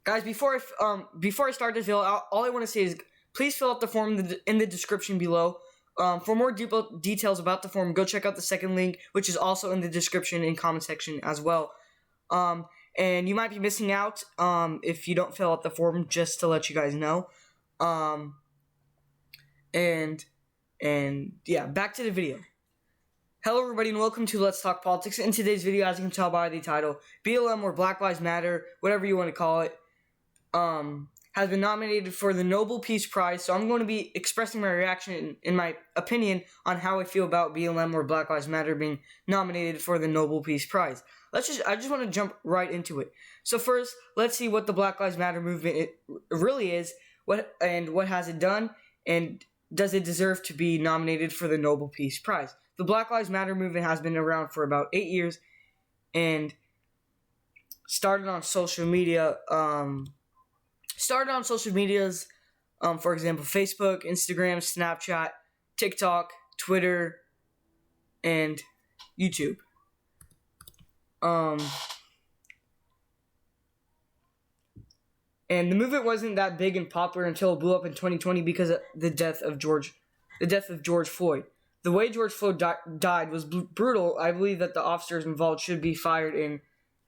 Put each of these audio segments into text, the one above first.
Guys, before I start this video, all I want to say is please fill out the form in the description below. For more details about the form, go check out the second link, which is also in the description and comment section as well. And you might be missing out if you don't fill out the form, just to let you guys know. And yeah, back to the video. Hello everybody and welcome to Let's Talk Politics. In today's video, as you can tell by the title, BLM or Black Lives Matter, whatever you want to call it, has been nominated for the Nobel Peace Prize. So I'm going to be expressing my reaction in my opinion on how I feel about BLM or Black Lives Matter being nominated for the Nobel Peace Prize. I just want to jump right into it. So first, let's see what the Black Lives Matter movement really is, what has it done, and does it deserve to be nominated for the Nobel Peace Prize. The Black Lives Matter movement has been around for about 8 years and started on social media. For example, Facebook, Instagram, Snapchat, TikTok, Twitter, and YouTube. And the movement wasn't that big and popular until it blew up in 2020 because of the death of George Floyd. The way George Floyd died was brutal. I believe that the officers involved should be fired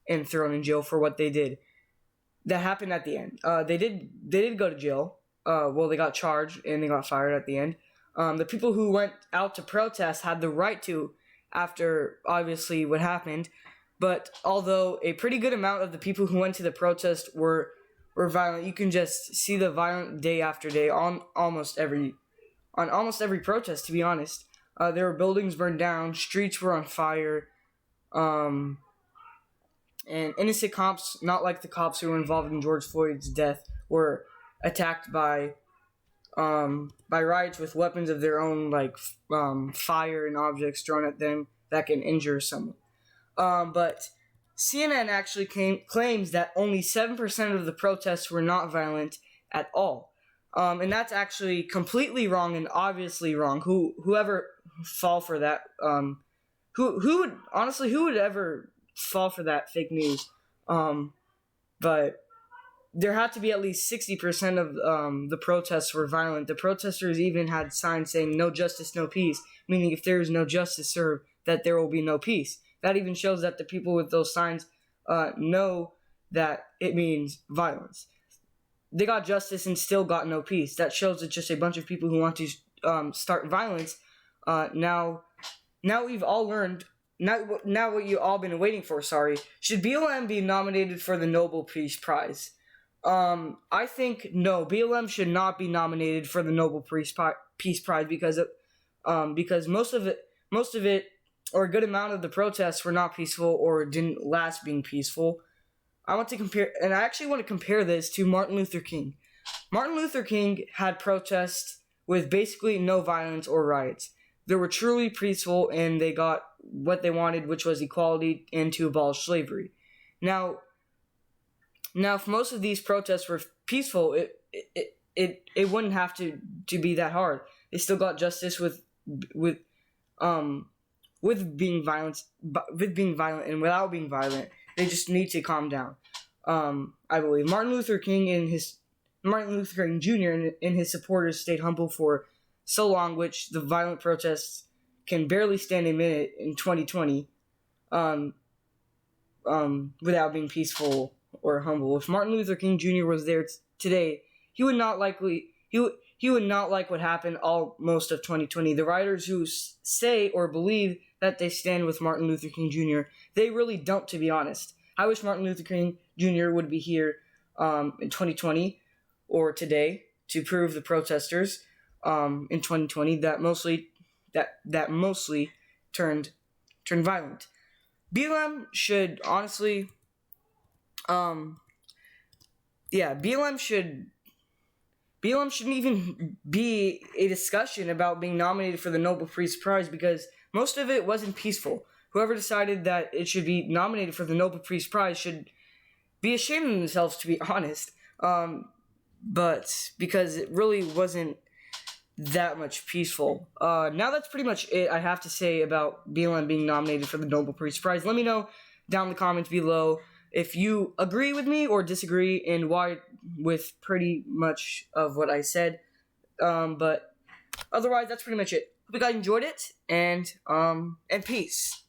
and thrown in jail for what they did. That happened at the end. They did go to jail. They got charged and they got fired at the end. The people who went out to protest had the right to, after obviously what happened. But although a pretty good amount of the people who went to the protest were violent, you can just see the violent day after day on almost every protest. To be honest, there were buildings burned down, streets were on fire, and innocent cops, not like the cops who were involved in George Floyd's death, were attacked by riots with weapons of their own, like fire and objects thrown at them that can injure someone. But CNN actually claims that only 7% of the protests were not violent at all. And that's actually completely wrong and obviously wrong. Whoever fall for that, who would ever fall for that fake news? But there had to be at least 60% of the protests were violent. The protesters even had signs saying "No justice, no peace," meaning if there is no justice served, that there will be no peace. That even shows that the people with those signs know that it means violence. They got justice and still got no peace. That shows it's just a bunch of people who want to start violence. Now we've all learned. Now what you all been waiting for. Should BLM be nominated for the Nobel Peace Prize? I think no. BLM should not be nominated for the Nobel Peace Prize because most of it, or a good amount of the protests were not peaceful or didn't last being peaceful. I actually want to compare this to Martin Luther King. Martin Luther King had protests with basically no violence or riots. They were truly peaceful and they got what they wanted, which was equality and to abolish slavery. Now if most of these protests were peaceful, it wouldn't have to be that hard. They still got justice with being violent and without being violent. They just need to calm down. I believe Martin Luther King Jr. and his supporters stayed humble for so long, which the violent protests can barely stand a minute in 2020 without being peaceful or humble. If Martin Luther King Jr. was there today, he would not like what happened most of 2020. The writers who say or believe that they stand with Martin Luther King Jr., they really don't, to be honest. I wish Martin Luther King Jr. would be here in 2020 or today to prove the protesters in 2020 that mostly turned violent. BLM should honestly, BLM shouldn't even be a discussion about being nominated for the Nobel Peace Prize because most of it wasn't peaceful. Whoever decided that it should be nominated for the Nobel Peace Prize should be ashamed of themselves, to be honest. But because it really wasn't that much peaceful. Now that's pretty much it I have to say about BLM being nominated for the Nobel Peace Prize. Let me know down in the comments below if you agree with me or disagree and why with pretty much of what I said. But otherwise, that's pretty much it. Hope you guys enjoyed it, and peace.